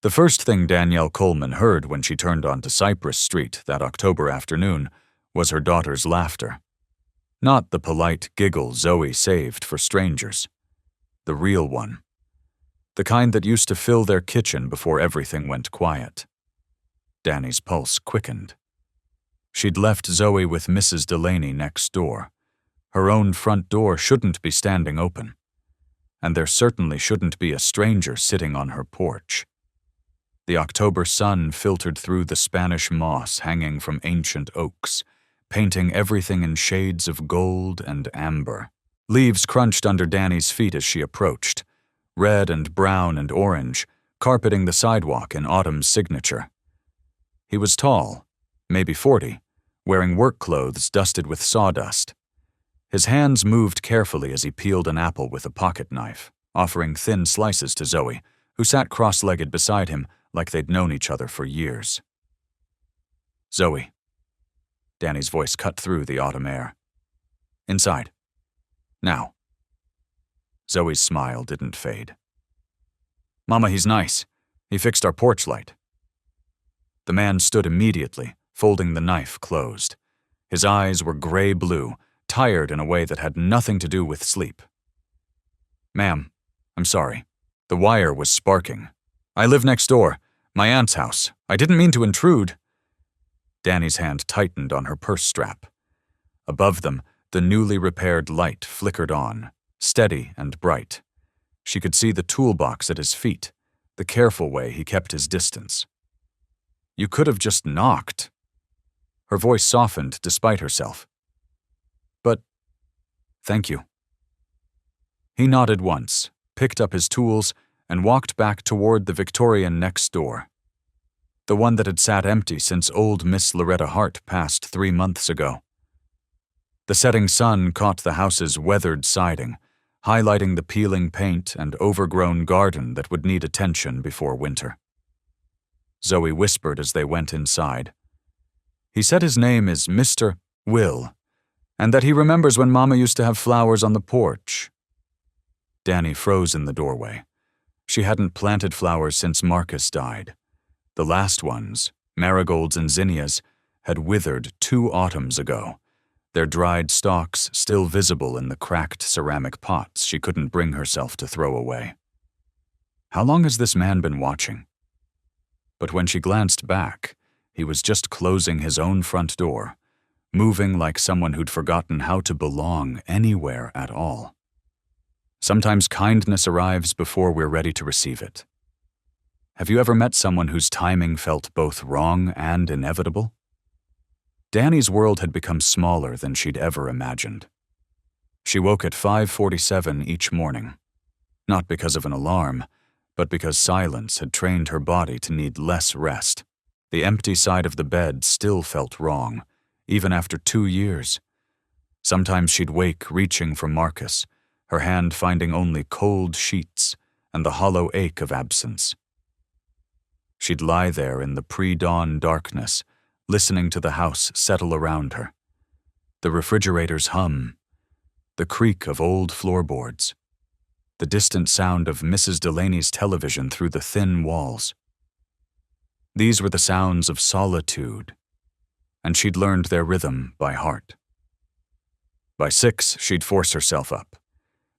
The first thing Danielle Coleman heard when she turned onto Cypress Street that October afternoon was her daughter's laughter. Not the polite giggle Zoe saved for strangers. The real one. The kind that used to fill their kitchen before everything went quiet. Danny's pulse quickened. She'd left Zoe with Mrs. Delaney next door. Her own front door shouldn't be standing open. And there certainly shouldn't be a stranger sitting on her porch. The October sun filtered through the Spanish moss hanging from ancient oaks, painting everything in shades of gold and amber. Leaves crunched under Danny's feet as she approached, red and brown and orange, carpeting the sidewalk in autumn's signature. He was tall, maybe 40, wearing work clothes dusted with sawdust. His hands moved carefully as he peeled an apple with a pocket knife, offering thin slices to Zoe, who sat cross-legged beside him like they'd known each other for years. "Zoe." Danny's voice cut through the autumn air. "Inside. Now." Zoe's smile didn't fade. "Mama, he's nice. He fixed our porch light." The man stood immediately, folding the knife closed. His eyes were gray-blue, tired in a way that had nothing to do with sleep. "Ma'am, I'm sorry. The wire was sparking. I live next door, my aunt's house. I didn't mean to intrude." Danny's hand tightened on her purse strap. Above them, the newly repaired light flickered on, steady and bright. She could see the toolbox at his feet, the careful way he kept his distance. "You could have just knocked." Her voice softened despite herself. "But, thank you." He nodded once, picked up his tools, and walked back toward the Victorian next door. The one that had sat empty since old Miss Loretta Hart passed 3 months ago. The setting sun caught the house's weathered siding, highlighting the peeling paint and overgrown garden that would need attention before winter. Zoe whispered as they went inside. "He said his name is Mr. Will, and that he remembers when Mama used to have flowers on the porch." Danny froze in the doorway. She hadn't planted flowers since Marcus died. The last ones, marigolds and zinnias, had withered 2 autumns ago, their dried stalks still visible in the cracked ceramic pots she couldn't bring herself to throw away. How long has this man been watching? But when she glanced back, he was just closing his own front door, moving like someone who'd forgotten how to belong anywhere at all. Sometimes kindness arrives before we're ready to receive it. Have you ever met someone whose timing felt both wrong and inevitable? Danny's world had become smaller than she'd ever imagined. She woke at 5:47 each morning, not because of an alarm, but because silence had trained her body to need less rest. The empty side of the bed still felt wrong, even after 2 years. Sometimes she'd wake reaching for Marcus, her hand finding only cold sheets and the hollow ache of absence. She'd lie there in the pre-dawn darkness, listening to the house settle around her. The refrigerator's hum, the creak of old floorboards, the distant sound of Mrs. Delaney's television through the thin walls. These were the sounds of solitude, and she'd learned their rhythm by heart. By 6, she'd force herself up,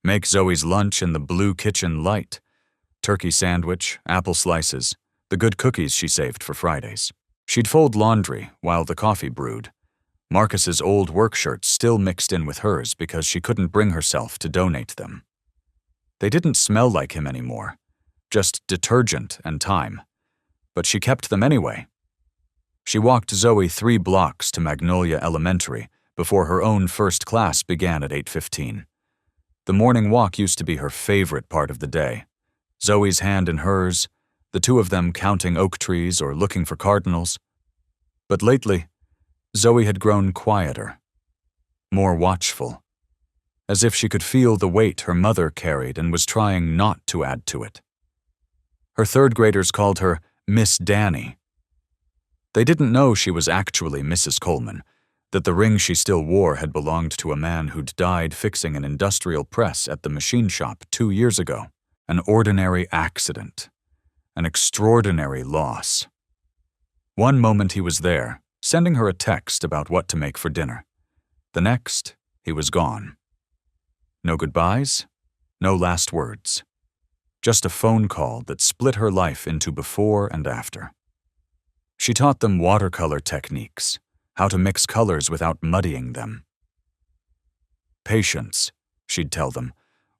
make Zoe's lunch in the blue kitchen light, turkey sandwich, apple slices, the good cookies she saved for Fridays. She'd fold laundry while the coffee brewed, Marcus's old work shirts still mixed in with hers because she couldn't bring herself to donate them. They didn't smell like him anymore, just detergent and time, but she kept them anyway. She walked Zoe 3 blocks to Magnolia Elementary before her own first class began at 8:15. The morning walk used to be her favorite part of the day. Zoe's hand in hers, the 2 of them counting oak trees or looking for cardinals. But lately, Zoe had grown quieter, more watchful, as if she could feel the weight her mother carried and was trying not to add to it. Her 3rd graders called her Miss Danny. They didn't know she was actually Mrs. Coleman, that the ring she still wore had belonged to a man who'd died fixing an industrial press at the machine shop 2 years ago. An ordinary accident. an extraordinary loss. One moment he was there, sending her a text about what to make for dinner. The next, he was gone. No goodbyes, no last words. Just a phone call that split her life into before and after. She taught them watercolor techniques, how to mix colors without muddying them. Patience, she'd tell them,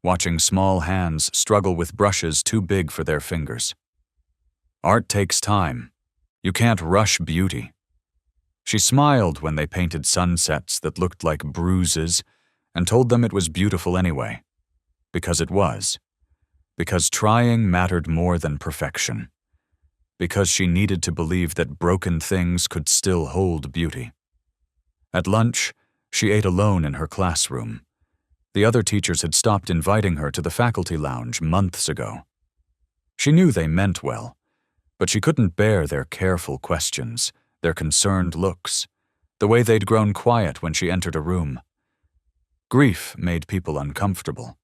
watching small hands struggle with brushes too big for their fingers. Art takes time. You can't rush beauty. She smiled when they painted sunsets that looked like bruises and told them it was beautiful anyway. Because it was. Because trying mattered more than perfection. Because she needed to believe that broken things could still hold beauty. At lunch, she ate alone in her classroom. The other teachers had stopped inviting her to the faculty lounge months ago. She knew they meant well, but she couldn't bear their careful questions, their concerned looks, the way they'd grown quiet when she entered a room. Grief made people uncomfortable.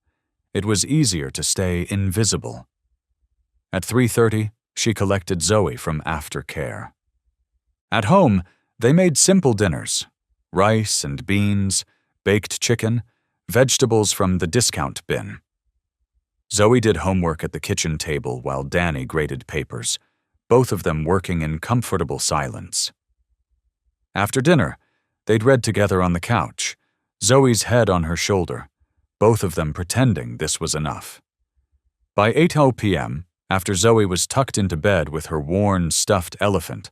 It was easier to stay invisible. At 3:30, she collected Zoe from aftercare. At home, they made simple dinners: rice and beans, baked chicken, vegetables from the discount bin. Zoe did homework at the kitchen table while Danny graded papers, both of them working in comfortable silence. After dinner, they'd read together on the couch, Zoe's head on her shoulder, both of them pretending this was enough. By 8:00 p.m., after Zoe was tucked into bed with her worn, stuffed elephant,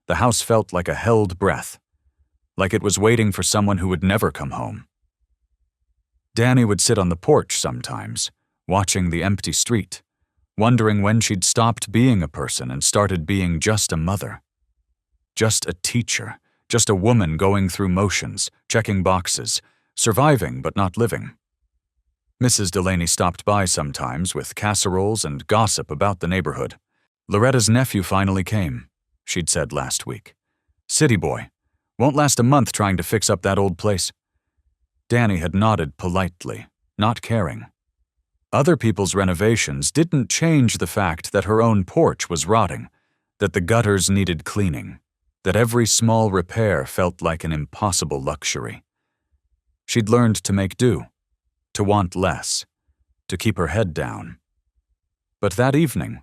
the house felt like a held breath, like it was waiting for someone who would never come home. Danny would sit on the porch sometimes, watching the empty street, wondering when she'd stopped being a person and started being just a mother. Just a teacher, just a woman going through motions, checking boxes, surviving but not living. Mrs. Delaney stopped by sometimes with casseroles and gossip about the neighborhood. Loretta's nephew finally came, she'd said last week. City boy. Won't last a month trying to fix up that old place. Danny had nodded politely, not caring. Other people's renovations didn't change the fact that her own porch was rotting, that the gutters needed cleaning, that every small repair felt like an impossible luxury. She'd learned to make do, to want less, to keep her head down. But that evening,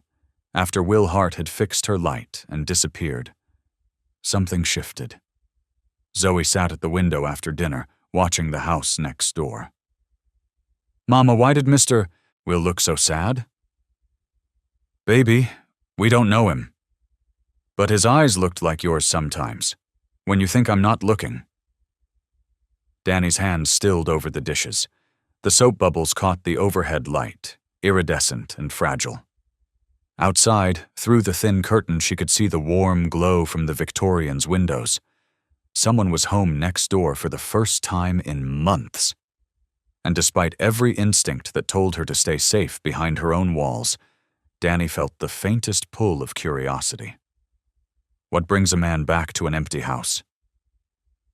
after Will Hart had fixed her light and disappeared, something shifted. Zoe sat at the window after dinner, watching the house next door. Mama, why did Mr. Will look so sad? Baby, we don't know him. But his eyes looked like yours sometimes, when you think I'm not looking. Danny's hand stilled over the dishes. The soap bubbles caught the overhead light, iridescent and fragile. Outside, through the thin curtain, she could see the warm glow from the Victorians' windows. Someone was home next door for the first time in months. And despite every instinct that told her to stay safe behind her own walls, Danny felt the faintest pull of curiosity. What brings a man back to an empty house?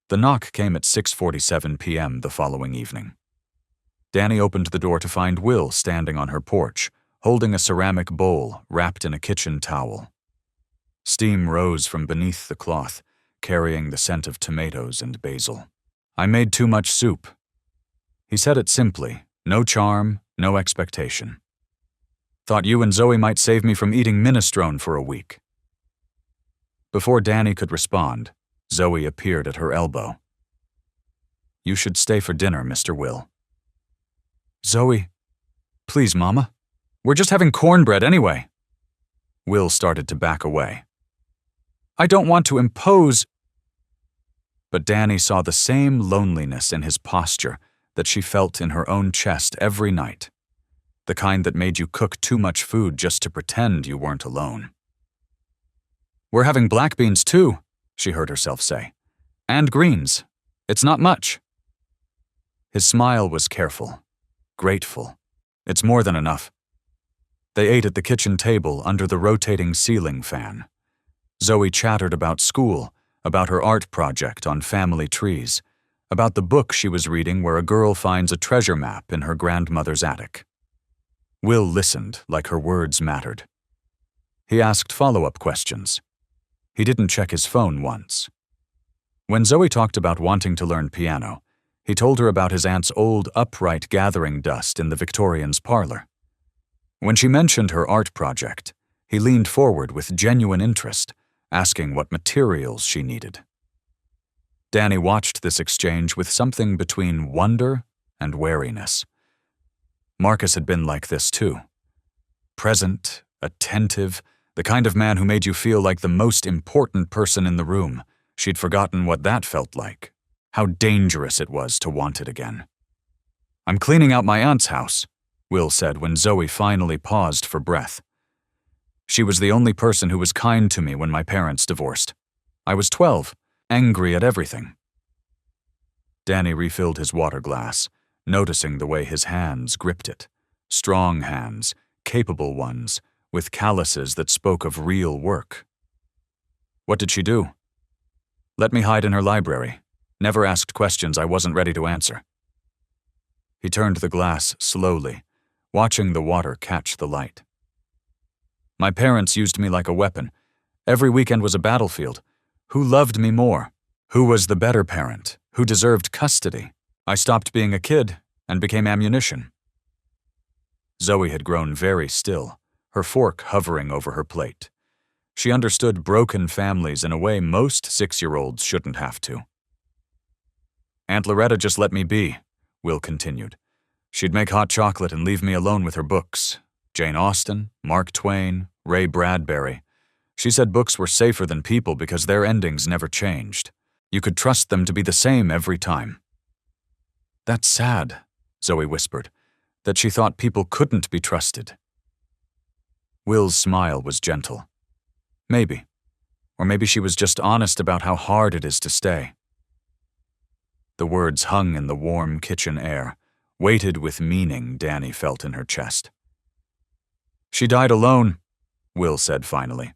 The knock came at 6:47 p.m. the following evening. Danny opened the door to find Will standing on her porch, holding a ceramic bowl wrapped in a kitchen towel. Steam rose from beneath the cloth, carrying the scent of tomatoes and basil. I made too much soup. He said it simply, no charm, no expectation. Thought you and Zoe might save me from eating minestrone for a week. Before Danny could respond, Zoe appeared at her elbow. You should stay for dinner, Mr. Will. Zoe, please, Mama. We're just having cornbread anyway. Will started to back away. I don't want to impose. But Danny saw the same loneliness in his posture that she felt in her own chest every night, the kind that made you cook too much food just to pretend you weren't alone. We're having black beans too, she heard herself say. And greens. It's not much. His smile was careful, grateful. It's more than enough. They ate at the kitchen table under the rotating ceiling fan. Zoe chattered about school, about her art project on family trees, about the book she was reading where a girl finds a treasure map in her grandmother's attic. Will listened like her words mattered. He asked follow-up questions. He didn't check his phone once. When Zoe talked about wanting to learn piano, he told her about his aunt's old upright gathering dust in the Victorian's parlor. When she mentioned her art project, he leaned forward with genuine interest, asking what materials she needed. Danny watched this exchange with something between wonder and wariness. Marcus had been like this too. Present, attentive, the kind of man who made you feel like the most important person in the room. She'd forgotten what that felt like, how dangerous it was to want it again. "I'm cleaning out my aunt's house," Will said when Zoe finally paused for breath. "She was the only person who was kind to me when my parents divorced. I was 12, angry at everything." Danny refilled his water glass, noticing the way his hands gripped it. Strong hands, capable ones, with calluses that spoke of real work. "What did she do?" "Let me hide in her library. Never asked questions I wasn't ready to answer." He turned the glass slowly, watching the water catch the light. "My parents used me like a weapon. Every weekend was a battlefield. Who loved me more? Who was the better parent? Who deserved custody? I stopped being a kid and became ammunition." Zoe had grown very still, her fork hovering over her plate. She understood broken families in a way most 6-year-olds shouldn't have to. "Aunt Loretta just let me be," Will continued. "She'd make hot chocolate and leave me alone with her books. Jane Austen, Mark Twain, Ray Bradbury. She said books were safer than people because their endings never changed. You could trust them to be the same every time." "That's sad," Zoe whispered, "that she thought people couldn't be trusted." Will's smile was gentle. "Maybe. Or maybe she was just honest about how hard it is to stay." The words hung in the warm kitchen air, weighted with meaning Danny felt in her chest. "She died alone," Will said finally.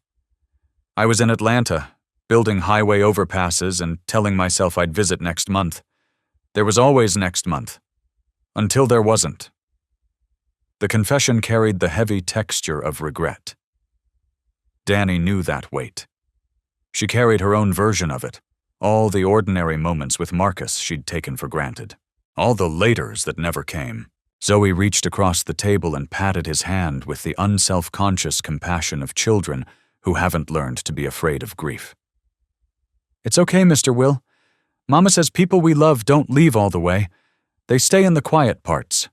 "I was in Atlanta, building highway overpasses and telling myself I'd visit next month. There was always next month. Until there wasn't." The confession carried the heavy texture of regret. Danny knew that weight. She carried her own version of it, all the ordinary moments with Marcus she'd taken for granted, all the laters that never came. Zoe reached across the table and patted his hand with the unself-conscious compassion of children who haven't learned to be afraid of grief. "It's okay, Mr. Will. Mama says people we love don't leave all the way. They stay in the quiet parts."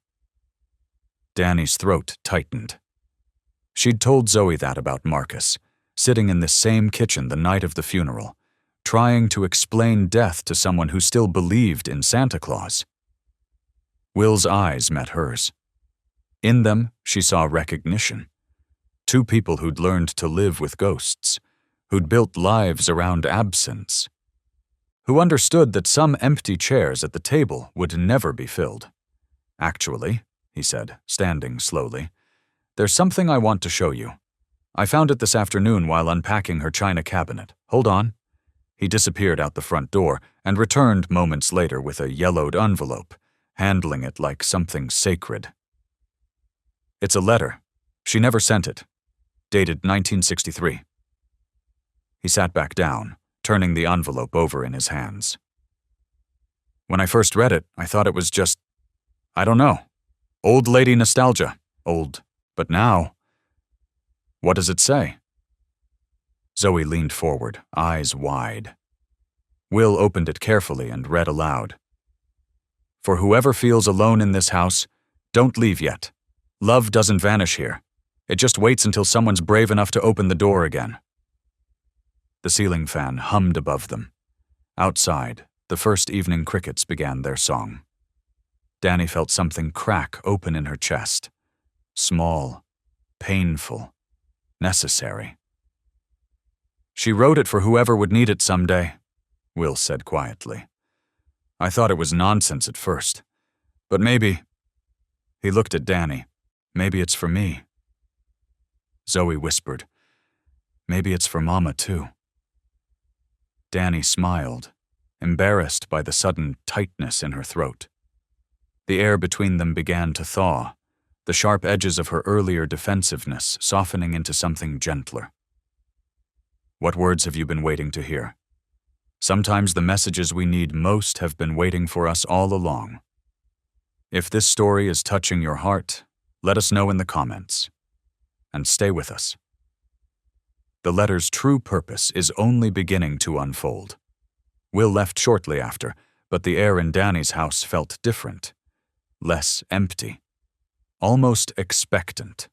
Danny's throat tightened. She'd told Zoe that about Marcus, sitting in this same kitchen the night of the funeral, trying to explain death to someone who still believed in Santa Claus. Will's eyes met hers. In them, she saw recognition. Two people who'd learned to live with ghosts, who'd built lives around absence, who understood that some empty chairs at the table would never be filled. "Actually," he said, standing slowly, "there's something I want to show you. I found it this afternoon while unpacking her china cabinet. Hold on." He disappeared out the front door and returned moments later with a yellowed envelope, handling it like something sacred. "It's a letter. She never sent it. Dated 1963. He sat back down, turning the envelope over in his hands. "When I first read it, I thought it was just, I don't know, old lady nostalgia. Old. But now..." "What does it say?" Zoe leaned forward, eyes wide. Will opened it carefully and read aloud. "For whoever feels alone in this house, don't leave yet. Love doesn't vanish here. It just waits until someone's brave enough to open the door again." The ceiling fan hummed above them. Outside, the first evening crickets began their song. Danny felt something crack open in her chest. Small, painful, necessary. "She wrote it for whoever would need it someday," Will said quietly. "I thought it was nonsense at first. But maybe..." He looked at Danny. "Maybe it's for me." Zoe whispered, "Maybe it's for Mama too." Danny smiled, embarrassed by the sudden tightness in her throat. The air between them began to thaw, the sharp edges of her earlier defensiveness softening into something gentler. What words have you been waiting to hear? Sometimes the messages we need most have been waiting for us all along. If this story is touching your heart, let us know in the comments. And stay with us. The letter's true purpose is only beginning to unfold. Will left shortly after, but the air in Danny's house felt different. Less empty. Almost expectant.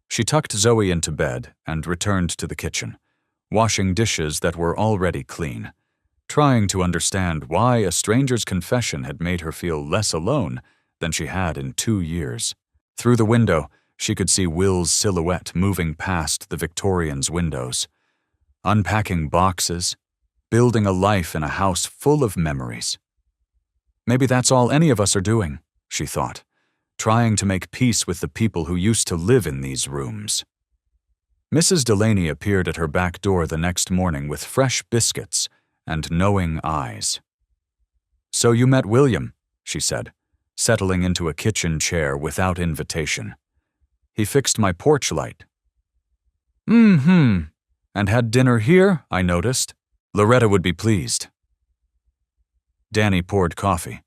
She tucked Zoe into bed and returned to the kitchen, washing dishes that were already clean, trying to understand why a stranger's confession had made her feel less alone than she had in 2 years. Through the window, she could see Will's silhouette moving past the Victorian's windows, unpacking boxes, building a life in a house full of memories. Maybe that's all any of us are doing, she thought, trying to make peace with the people who used to live in these rooms. Mrs. Delaney appeared at her back door the next morning with fresh biscuits and knowing eyes. "So you met William," she said, settling into a kitchen chair without invitation. "He fixed my porch light." "Mm-hmm. And had dinner here, I noticed. Loretta would be pleased." Danny poured coffee,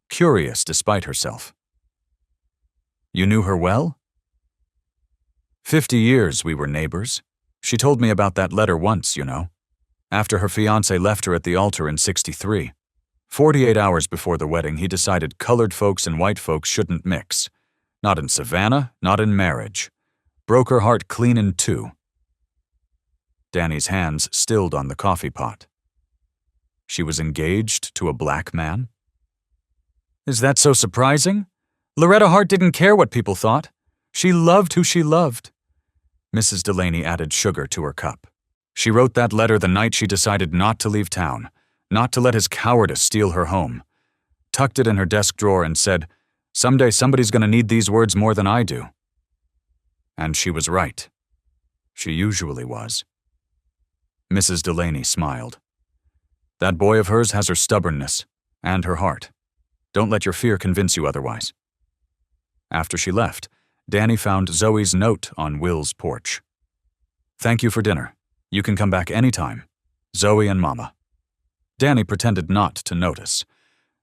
curious despite herself. "You knew her well?" 50 years we were neighbors. She told me about that letter once, you know. After her fiancé left her at the altar in '63. 48 hours before the wedding, he decided colored folks and white folks shouldn't mix. Not in Savannah, not in marriage. Broke her heart clean in two. Danny's hands stilled on the coffee pot. She was engaged to a black man? Is that so surprising? Loretta Hart didn't care what people thought. She loved who she loved. Mrs. Delaney added sugar to her cup. She wrote that letter the night she decided not to leave town, not to let his cowardice steal her home. Tucked it in her desk drawer and said, "Someday somebody's going to need these words more than I do." And she was right. She usually was. Mrs. Delaney smiled. That boy of hers has her stubbornness and her heart. Don't let your fear convince you otherwise. After she left, Danny found Zoe's note on Will's porch. "Thank you for dinner. You can come back anytime. Zoe and Mama." Danny pretended not to notice,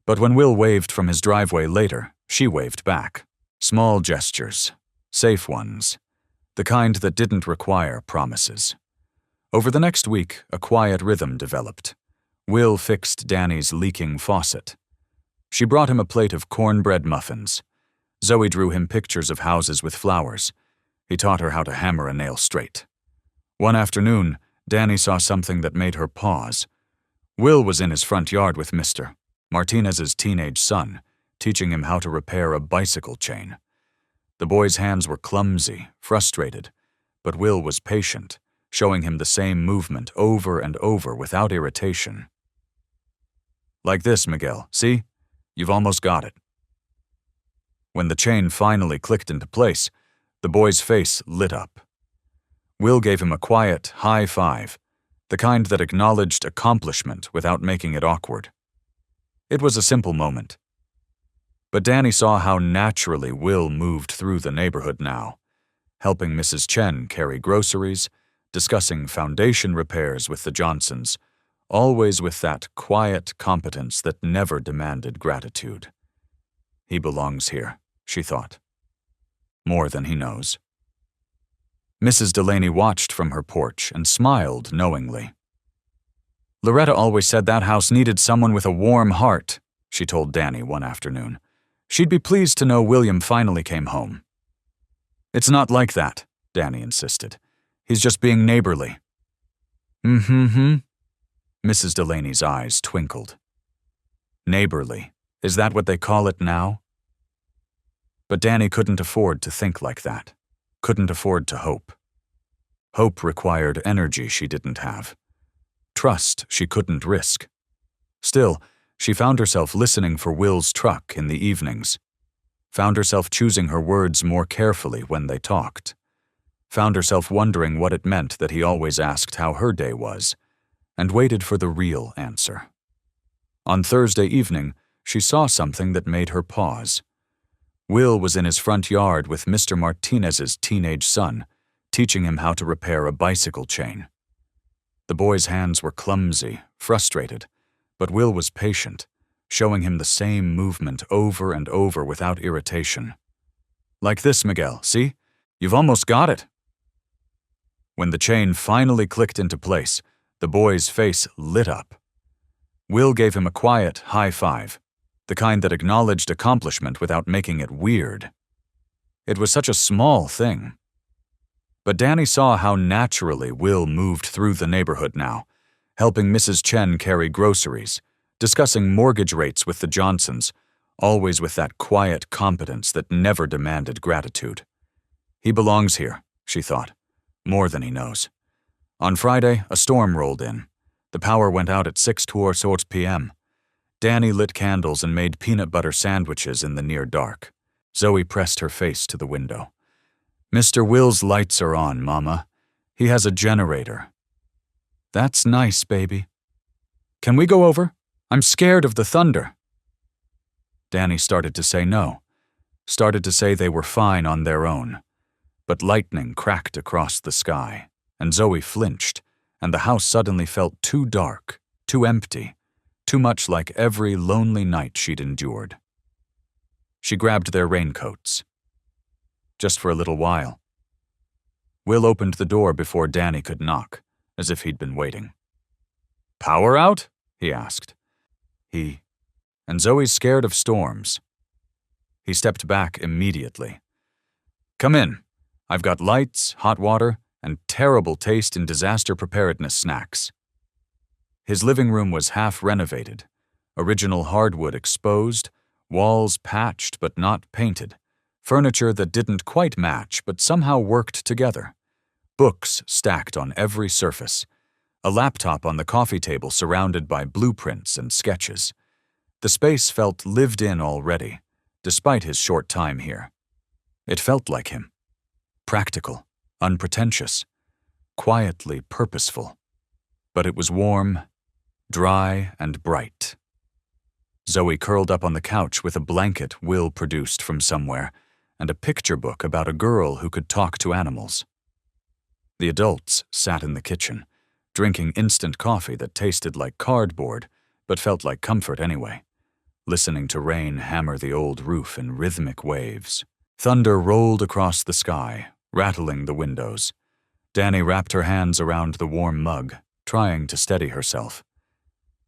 but when Will waved from his driveway later, she waved back. Small gestures, safe ones, the kind that didn't require promises. Over the next week, a quiet rhythm developed. Will fixed Danny's leaking faucet. She brought him a plate of cornbread muffins. Zoe drew him pictures of houses with flowers. He taught her how to hammer a nail straight. One afternoon, Danny saw something that made her pause. Will was in his front yard with Mr. Martinez's teenage son, teaching him how to repair a bicycle chain. The boy's hands were clumsy, frustrated, but Will was patient, showing him the same movement over and over without irritation. "Like this, Miguel, see? You've almost got it." When the chain finally clicked into place, the boy's face lit up. Will gave him a quiet high five, the kind that acknowledged accomplishment without making it awkward. It was a simple moment. But Danny saw how naturally Will moved through the neighborhood now, helping Mrs. Chen carry groceries, discussing foundation repairs with the Johnsons, always with that quiet competence that never demanded gratitude. He belongs here, she thought. More than he knows. Mrs. Delaney watched from her porch and smiled knowingly. "Loretta always said that house needed someone with a warm heart," she told Danny one afternoon. "She'd be pleased to know William finally came home." "It's not like that," Danny insisted. "He's just being neighborly." Mm-hmm. Mrs. Delaney's eyes twinkled. Neighborly, is that what they call it now? But Danny couldn't afford to think like that, couldn't afford to hope. Hope required energy she didn't have. Trust she couldn't risk. Still, she found herself listening for Will's truck in the evenings, found herself choosing her words more carefully when they talked, found herself wondering what it meant that he always asked how her day was, and waited for the real answer. On Thursday evening, she saw something that made her pause. Will was in his front yard with Mr. Martinez's teenage son, teaching him how to repair a bicycle chain. The boy's hands were clumsy, frustrated, but Will was patient, showing him the same movement over and over without irritation. "Like this, Miguel, see? You've almost got it." When the chain finally clicked into place, the boy's face lit up. Will gave him a quiet high five, the kind that acknowledged accomplishment without making it weird. It was such a small thing. But Danny saw how naturally Will moved through the neighborhood now, helping Mrs. Chen carry groceries, discussing mortgage rates with the Johnsons, always with that quiet competence that never demanded gratitude. He belongs here, she thought, more than he knows. On Friday, a storm rolled in. The power went out at 6:15 p.m. Danny lit candles and made peanut butter sandwiches in the near dark. Zoe pressed her face to the window. "Mr. Will's lights are on, Mama. He has a generator." "That's nice, baby. Can we go over? I'm scared of the thunder." Danny started to say no, started to say they were fine on their own. But lightning cracked across the sky, and Zoe flinched, and the house suddenly felt too dark, too empty, too much like every lonely night she'd endured. She grabbed their raincoats. Just for a little while. Will opened the door before Danny could knock, as if he'd been waiting. "Power out?" he asked. And Zoe's scared of storms. He stepped back immediately. "Come in. I've got lights, hot water, and terrible taste in disaster preparedness snacks." His living room was half renovated, original hardwood exposed, walls patched but not painted, furniture that didn't quite match but somehow worked together, books stacked on every surface, a laptop on the coffee table surrounded by blueprints and sketches. The space felt lived in already, despite his short time here. It felt like him. Practical, unpretentious, quietly purposeful. But it was warm, dry, and bright. Zoe curled up on the couch with a blanket Will produced from somewhere and a picture book about a girl who could talk to animals. The adults sat in the kitchen, drinking instant coffee that tasted like cardboard but felt like comfort anyway, listening to rain hammer the old roof in rhythmic waves. Thunder rolled across the sky, rattling the windows. Danny wrapped her hands around the warm mug, trying to steady herself.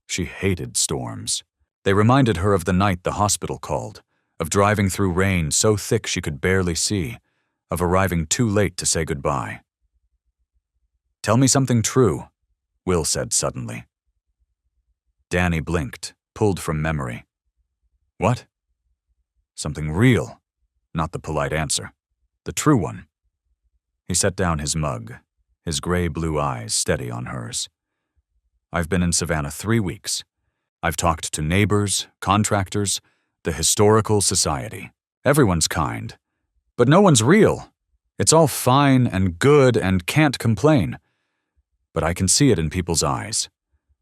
She hated storms. They reminded her of the night the hospital called, of driving through rain so thick she could barely see, of arriving too late to say goodbye. "Tell me something true," Will said suddenly. Danny blinked, pulled from memory. "What?" "Something real," not the polite answer. The true one. He set down his mug, his gray-blue eyes steady on hers. "I've been in Savannah 3 weeks. I've talked to neighbors, contractors, the historical society. Everyone's kind. But no one's real. It's all fine and good and can't complain. But I can see it in people's eyes.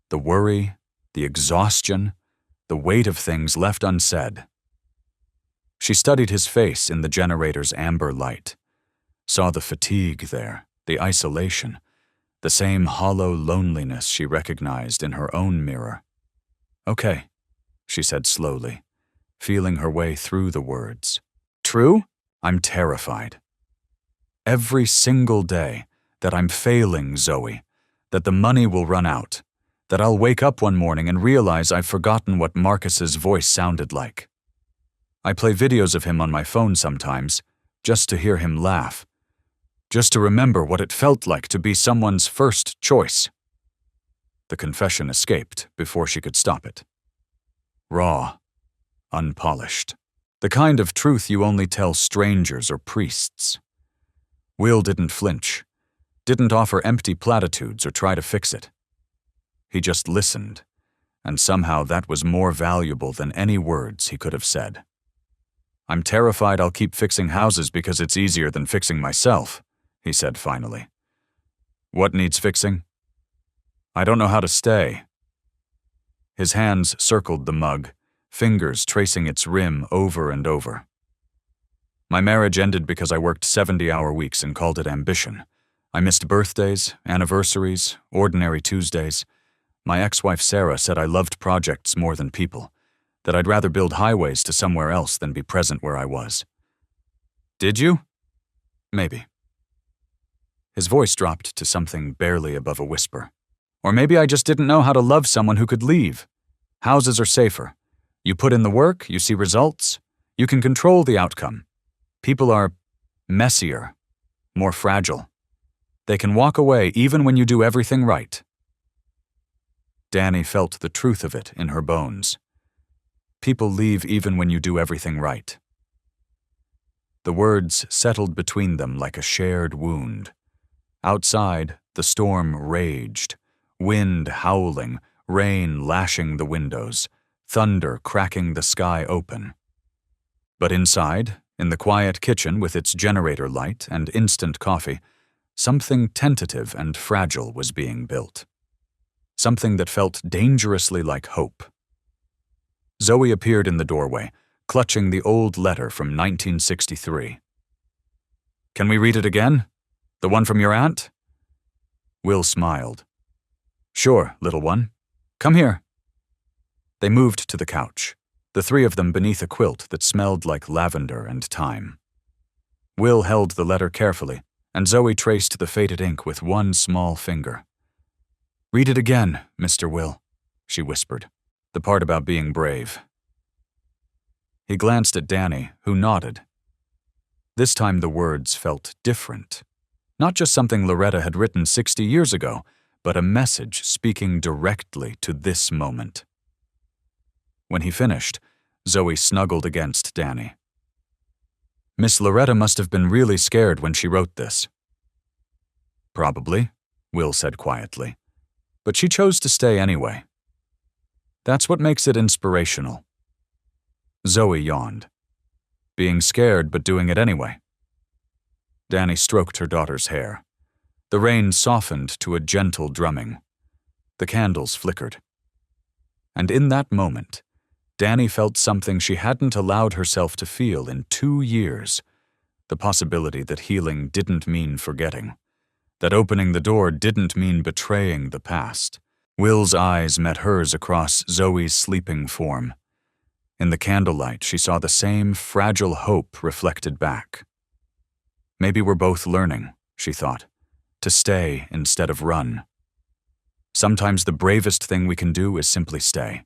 The worry, the exhaustion, the weight of things left unsaid." She studied his face in the generator's amber light, saw the fatigue there, the isolation, the same hollow loneliness she recognized in her own mirror. "Okay," she said slowly, feeling her way through the words. "True? I'm terrified. Every single day that I'm failing Zoe, that the money will run out, that I'll wake up one morning and realize I've forgotten what Marcus's voice sounded like. I play videos of him on my phone sometimes, just to hear him laugh, just to remember what it felt like to be someone's first choice." The confession escaped before she could stop it. Raw, unpolished. The kind of truth you only tell strangers or priests. Will didn't flinch, didn't offer empty platitudes or try to fix it. He just listened, and somehow that was more valuable than any words he could have said. "I'm terrified I'll keep fixing houses because it's easier than fixing myself," he said finally. "What needs fixing?" "I don't know how to stay." His hands circled the mug, fingers tracing its rim over and over. My marriage ended because I worked 70-hour weeks and called it ambition. I missed birthdays, anniversaries, ordinary Tuesdays. My ex-wife Sarah said I loved projects more than people, that I'd rather build highways to somewhere else than be present where I was. Did you? Maybe. His voice dropped to something barely above a whisper. Or maybe I just didn't know how to love someone who could leave. Houses are safer. You put in the work, you see results. You can control the outcome. People are messier, more fragile. They can walk away even when you do everything right. Danny felt the truth of it in her bones. People leave even when you do everything right. The words settled between them like a shared wound. Outside, the storm raged, wind howling, rain lashing the windows, thunder cracking the sky open. But inside, in the quiet kitchen with its generator light and instant coffee, something tentative and fragile was being built. Something that felt dangerously like hope. Zoe appeared in the doorway, clutching the old letter from 1963. Can we read it again? The one from your aunt? Will smiled. Sure, little one. Come here. They moved to the couch, the three of them beneath a quilt that smelled like lavender and thyme. Will held the letter carefully, and Zoe traced the faded ink with one small finger. Read it again, Mr. Will, she whispered, the part about being brave. He glanced at Danny, who nodded. This time the words felt different. Not just something Loretta had written 60 years ago, but a message speaking directly to this moment. When he finished, Zoe snuggled against Danny. Miss Loretta must have been really scared when she wrote this. Probably, Will said quietly. But she chose to stay anyway. That's what makes it inspirational. Zoe yawned. Being scared but doing it anyway. Danny stroked her daughter's hair. The rain softened to a gentle drumming. The candles flickered. And in that moment, Danny felt something she hadn't allowed herself to feel in 2 years, the possibility that healing didn't mean forgetting, that opening the door didn't mean betraying the past. Will's eyes met hers across Zoe's sleeping form. In the candlelight, she saw the same fragile hope reflected back. Maybe we're both learning, she thought, to stay instead of run. Sometimes the bravest thing we can do is simply stay,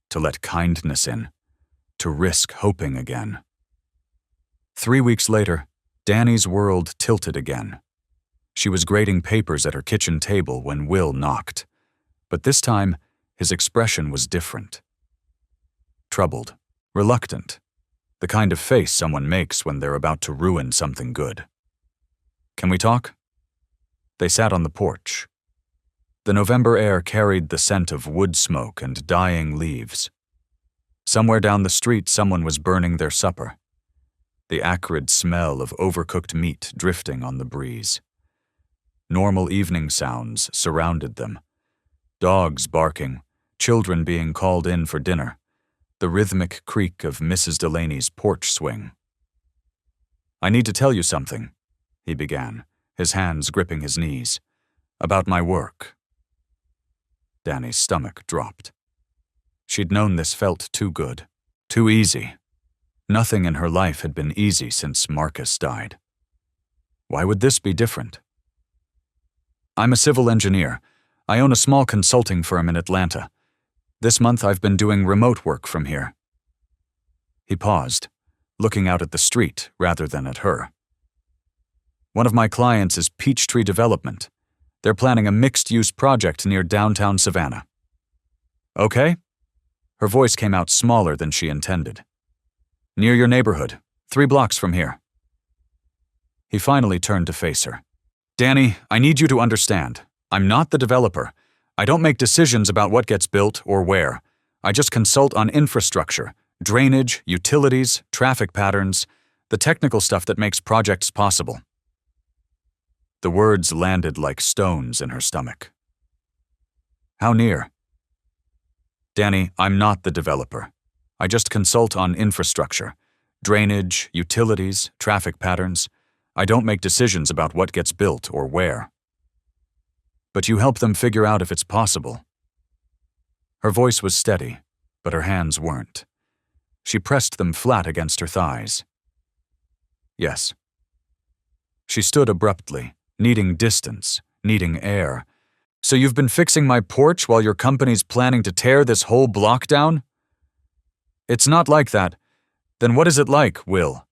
to let kindness in, to risk hoping again. 3 weeks later, Danny's world tilted again. She was grading papers at her kitchen table when Will knocked, but this time his expression was different. Troubled, reluctant, the kind of face someone makes when they're about to ruin something good. Can we talk? They sat on the porch. The November air carried the scent of wood smoke and dying leaves. Somewhere down the street, someone was burning their supper. The acrid smell of overcooked meat drifting on the breeze. Normal evening sounds surrounded them. Dogs barking, children being called in for dinner, the rhythmic creak of Mrs. Delaney's porch swing. I need to tell you something, he began, his hands gripping his knees, about my work. Danny's stomach dropped. She'd known this felt too good, too easy. Nothing in her life had been easy since Marcus died. Why would this be different? I'm a civil engineer. I own a small consulting firm in Atlanta. This month I've been doing remote work from here. He paused, looking out at the street rather than at her. One of my clients is Peachtree Development. They're planning a mixed-use project near downtown Savannah. Okay? Her voice came out smaller than she intended. Near your neighborhood, 3 blocks from here. He finally turned to face her. Danny, I need you to understand. I'm not the developer. I don't make decisions about what gets built or where. I just consult on infrastructure, drainage, utilities, traffic patterns, the technical stuff that makes projects possible. The words landed like stones in her stomach. How near? Danny, I'm not the developer. I just consult on infrastructure, Drainage, utilities, traffic patterns. I don't make decisions about what gets built or where. But you help them figure out if it's possible. Her voice was steady, but her hands weren't. She pressed them flat against her thighs. Yes. She stood abruptly, needing distance, needing air. So you've been fixing my porch while your company's planning to tear this whole block down? It's not like that. Then what is it like, Will?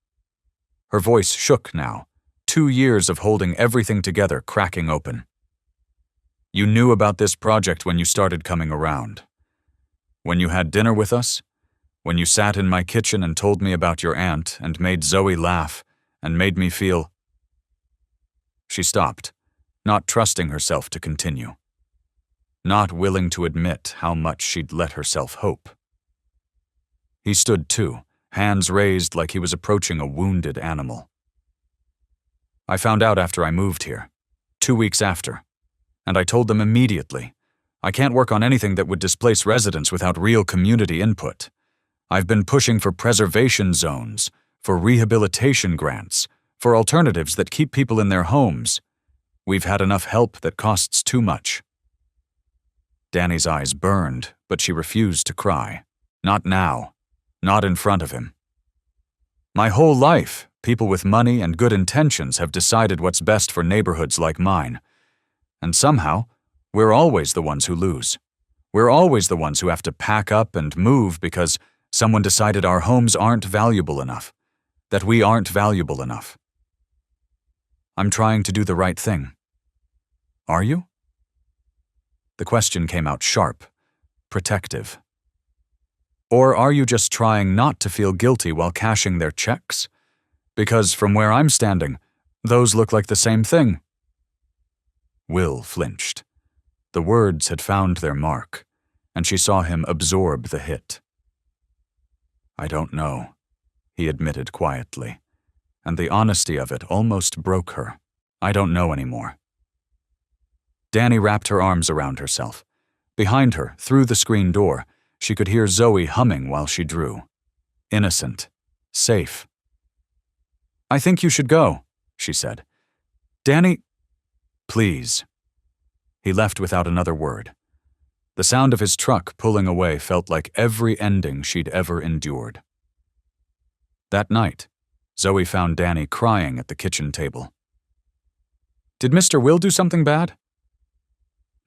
Her voice shook now, 2 years of holding everything together cracking open. You knew about this project when you started coming around. When you had dinner with us, when you sat in my kitchen and told me about your aunt and made Zoe laugh and made me feel... She stopped, not trusting herself to continue, not willing to admit how much she'd let herself hope. He stood too, hands raised like he was approaching a wounded animal. I found out after I moved here, 2 weeks after, and I told them immediately, I can't work on anything that would displace residents without real community input. I've been pushing for preservation zones, for rehabilitation grants, for alternatives that keep people in their homes. We've had enough help that costs too much. Danny's eyes burned, but she refused to cry. Not now. Not in front of him. My whole life, people with money and good intentions have decided what's best for neighborhoods like mine. And somehow, we're always the ones who lose. We're always the ones who have to pack up and move because someone decided our homes aren't valuable enough, that we aren't valuable enough. I'm trying to do the right thing. Are you? The question came out sharp, protective. Or are you just trying not to feel guilty while cashing their checks? Because from where I'm standing, those look like the same thing. Will flinched. The words had found their mark, and she saw him absorb the hit. I don't know, he admitted quietly, and the honesty of it almost broke her. I don't know anymore. Danny wrapped her arms around herself. Behind her, through the screen door, she could hear Zoe humming while she drew. Innocent. Safe. I think you should go, she said. Danny, please. He left without another word. The sound of his truck pulling away felt like every ending she'd ever endured. That night, Zoe found Danny crying at the kitchen table. Did Mr. Will do something bad?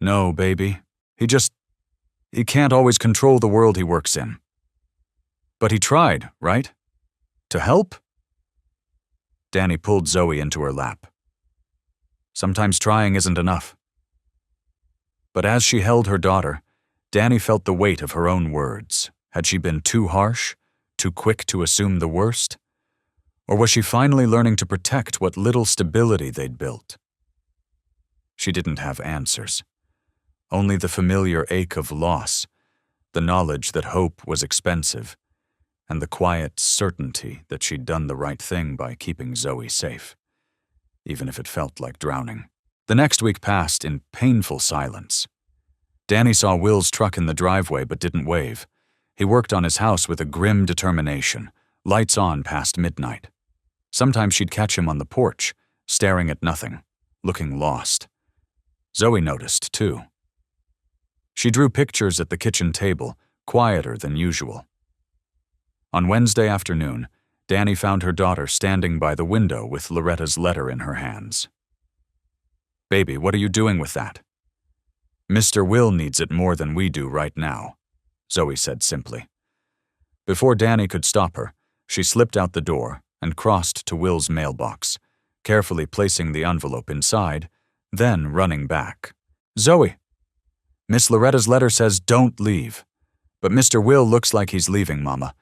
No, baby. He can't always control the world he works in. But he tried, right? To help? Danny pulled Zoe into her lap. Sometimes trying isn't enough. But as she held her daughter, Danny felt the weight of her own words. Had she been too harsh, too quick to assume the worst? Or was she finally learning to protect what little stability they'd built? She didn't have answers. Only the familiar ache of loss, the knowledge that hope was expensive, and the quiet certainty that she'd done the right thing by keeping Zoe safe, even if it felt like drowning. The next week passed in painful silence. Danny saw Will's truck in the driveway but didn't wave. He worked on his house with a grim determination, lights on past midnight. Sometimes she'd catch him on the porch, staring at nothing, looking lost. Zoe noticed, too. She drew pictures at the kitchen table, quieter than usual. On Wednesday afternoon, Danny found her daughter standing by the window with Loretta's letter in her hands. Baby, what are you doing with that? Mr. Will needs it more than we do right now, Zoe said simply. Before Danny could stop her, she slipped out the door and crossed to Will's mailbox, carefully placing the envelope inside, then running back. Zoe! Miss Loretta's letter says don't leave. But Mr. Will looks like he's leaving, Mama.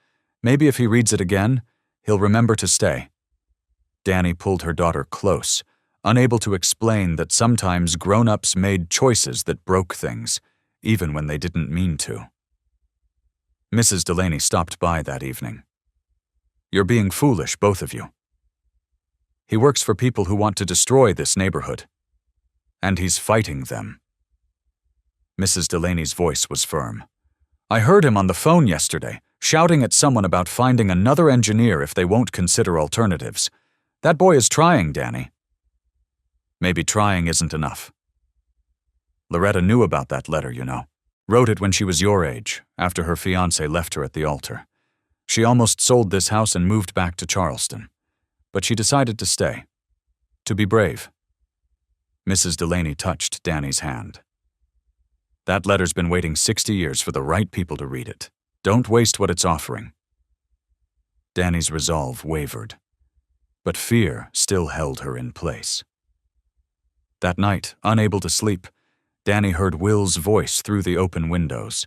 Maybe if he reads it again, he'll remember to stay. Danny pulled her daughter close, unable to explain that sometimes grown-ups made choices that broke things, even when they didn't mean to. Mrs. Delaney stopped by that evening. You're being foolish, both of you. He works for people who want to destroy this neighborhood. And he's fighting them. Mrs. Delaney's voice was firm. I heard him on the phone yesterday, shouting at someone about finding another engineer if they won't consider alternatives. That boy is trying, Danny. Maybe trying isn't enough. Loretta knew about that letter, you know. Wrote it when she was your age, after her fiancé left her at the altar. She almost sold this house and moved back to Charleston. But she decided to stay. To be brave. Mrs. Delaney touched Danny's hand. That letter's been waiting 60 years for the right people to read it. Don't waste what it's offering. Danny's resolve wavered, but fear still held her in place. That night, unable to sleep, Danny heard Will's voice through the open windows.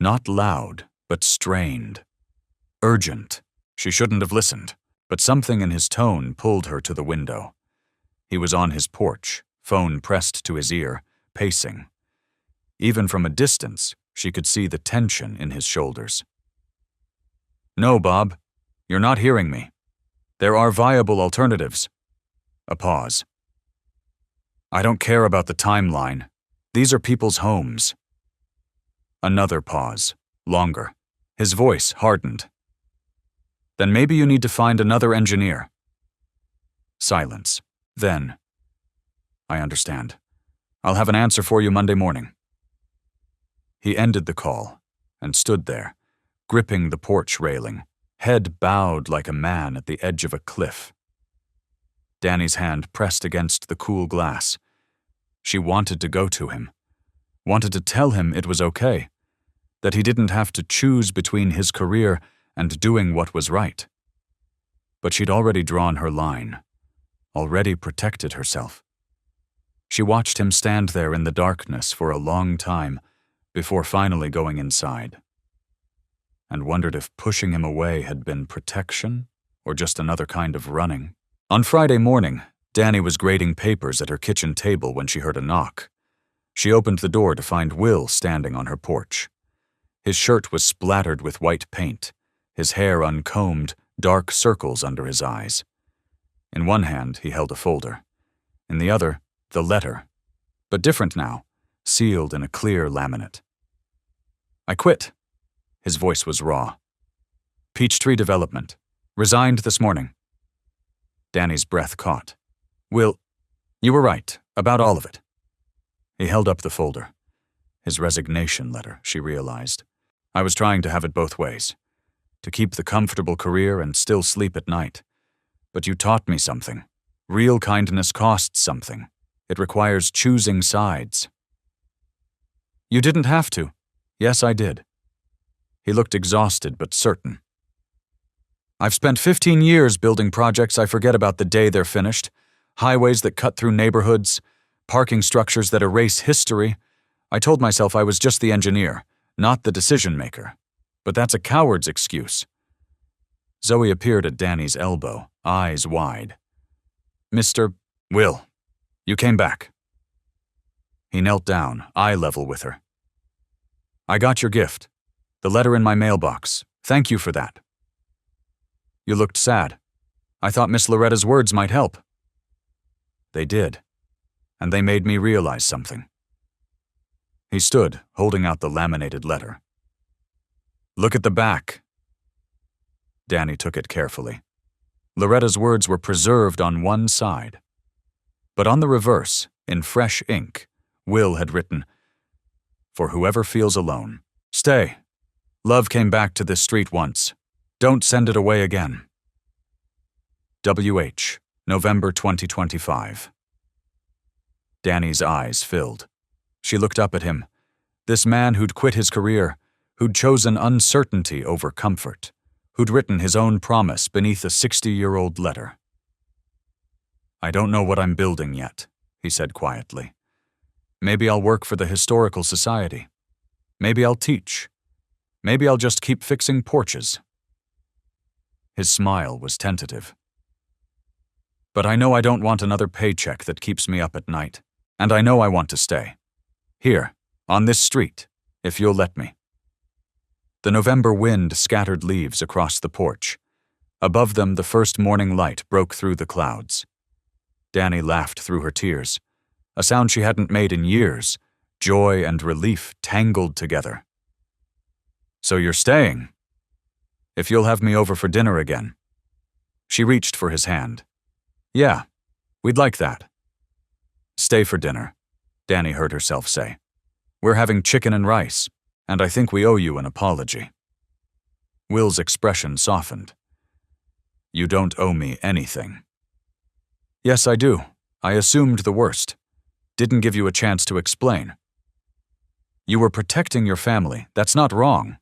Not loud, but strained. Urgent. She shouldn't have listened, but something in his tone pulled her to the window. He was on his porch, phone pressed to his ear, pacing. Even from a distance, she could see the tension in his shoulders. No, Bob, you're not hearing me. There are viable alternatives. A pause. I don't care about the timeline. These are people's homes. Another pause, longer. His voice hardened. Then maybe you need to find another engineer. Silence. Then, I understand. I'll have an answer for you Monday morning. He ended the call and stood there, gripping the porch railing, head bowed like a man at the edge of a cliff. Danny's hand pressed against the cool glass. She wanted to go to him, wanted to tell him it was okay, that he didn't have to choose between his career and doing what was right. But she'd already drawn her line, already protected herself. She watched him stand there in the darkness for a long time before finally going inside, and wondered if pushing him away had been protection or just another kind of running. On Friday morning, Danny was grading papers at her kitchen table when she heard a knock. She opened the door to find Will standing on her porch. His shirt was splattered with white paint, his hair uncombed, dark circles under his eyes. In one hand, he held a folder. In the other, the letter, but different now, sealed in a clear laminate. I quit. His voice was raw. Peachtree Development. Resigned this morning. Danny's breath caught. Will, you were right, about all of it. He held up the folder. His resignation letter, she realized. I was trying to have it both ways. To keep the comfortable career and still sleep at night. But you taught me something. Real kindness costs something. It requires choosing sides. You didn't have to. Yes, I did. He looked exhausted but certain. I've spent 15 years building projects I forget about the day they're finished. Highways that cut through neighborhoods, parking structures that erase history. I told myself I was just the engineer, not the decision maker. But that's a coward's excuse. Zoe appeared at Danny's elbow, eyes wide. Mr. Will, you came back. He knelt down, eye level with her. I got your gift. The letter in my mailbox. Thank you for that. You looked sad. I thought Miss Loretta's words might help. They did, and they made me realize something. He stood, holding out the laminated letter. Look at the back. Danny took it carefully. Loretta's words were preserved on one side. But on the reverse, in fresh ink, Will had written, For whoever feels alone, stay. Love came back to this street once. Don't send it away again. W.H., November 2025. Danny's eyes filled. She looked up at him. This man who'd quit his career, who'd chosen uncertainty over comfort, who'd written his own promise beneath a 60-year-old letter. I don't know what I'm building yet, he said quietly. Maybe I'll work for the Historical Society. Maybe I'll teach. Maybe I'll just keep fixing porches. His smile was tentative. But I know I don't want another paycheck that keeps me up at night, and I know I want to stay. Here, on this street, if you'll let me. The November wind scattered leaves across the porch. Above them, the first morning light broke through the clouds. Danny laughed through her tears, a sound she hadn't made in years, joy and relief tangled together. So you're staying? If you'll have me over for dinner again. She reached for his hand. Yeah, we'd like that. Stay for dinner, Danny heard herself say. We're having chicken and rice, and I think we owe you an apology. Will's expression softened. You don't owe me anything. Yes, I do. I assumed the worst. Didn't give you a chance to explain. You were protecting your family. That's not wrong.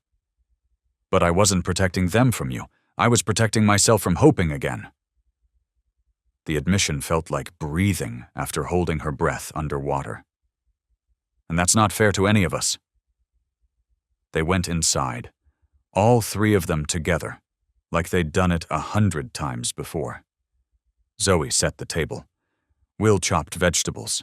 But I wasn't protecting them from you. I was protecting myself from hoping again. The admission felt like breathing after holding her breath underwater. And that's not fair to any of us. They went inside, all three of them together, like they'd done it 100 times before. Zoe set the table. Will chopped vegetables.